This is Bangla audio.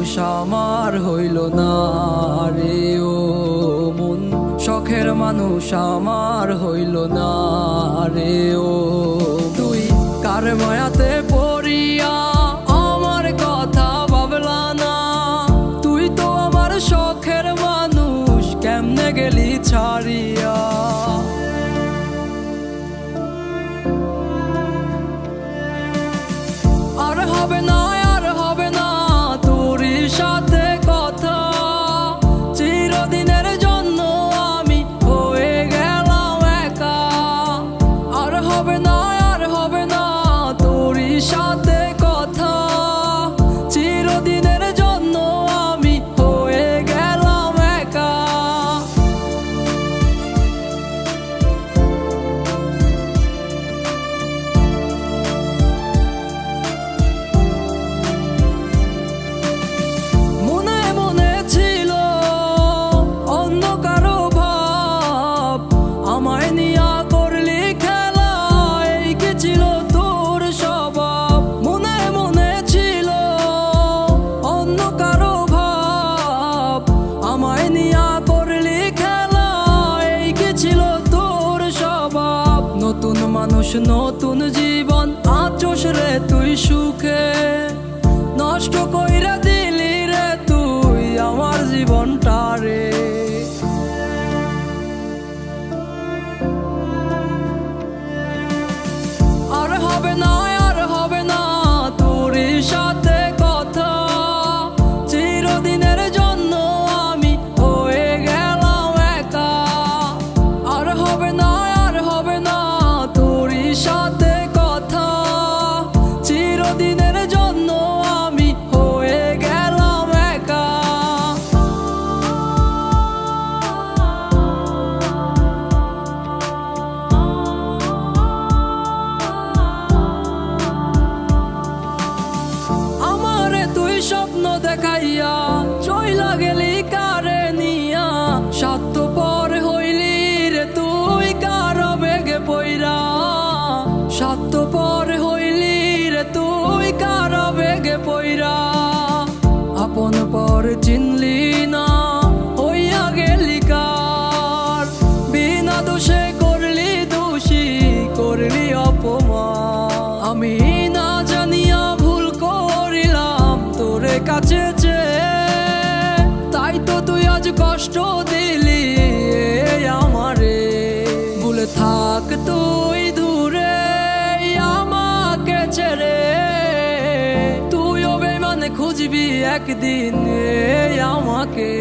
মানুষ আমার হইল না রে ও মন, শখের মানুষ আমার হইল না রে ও। তুই কার মায়াতে পড়িয়া আমার কথা ভাবলা না, তুই তো আমার শখের মানুষ, কেমনে গেলি ছাড়িয়া। আর হবে না, আর হবে না তোর সাথে কথা, চিরদিনের জন্য আমি হয়ে গেলাম একা। আর হবে না, আর হবে না তোর সাথে কথা, চিরদিনের জন্য আমি হয়ে গেলাম একা। নতুন মানুষ নতুন জীবন আচোস রে তুই সুখে, নষ্ট কইরা দিলি রে তুই আমার জীবনটা রে। আর হবে না, আর হবে না তোর সাথে কথা, চিরদিনের জন্য আমি হয়ে গেলাম একা। আর হবে না, আর হবে না তোর সাথে কথা, চিরদিনের জন্য আমি হয়ে গেলাম একা। আমারে তুই স্বপ্ন দেখাইয়া চইলা গেলি কারে নিয়া, স্বার্থপর হইলি রে তুই কার বেগে পইরা। স্বার্থপর হইলি রে তুই কার বেগে পইরা, আপন পর চিনলি না হইয়া গেলি কার। বিনা দোষে করলি দোষী, করলি অপমান, আমি না জানিয়া ভুল করিলাম তোরে কাছে চেয়ে, তাই তো তুই আজ কষ্ট দিলি আমারে। ভুলে থাক তুই দূরে আমাকে ছেড়ে, তুইও বেমানে খুঁজবি একদিন আমাকে।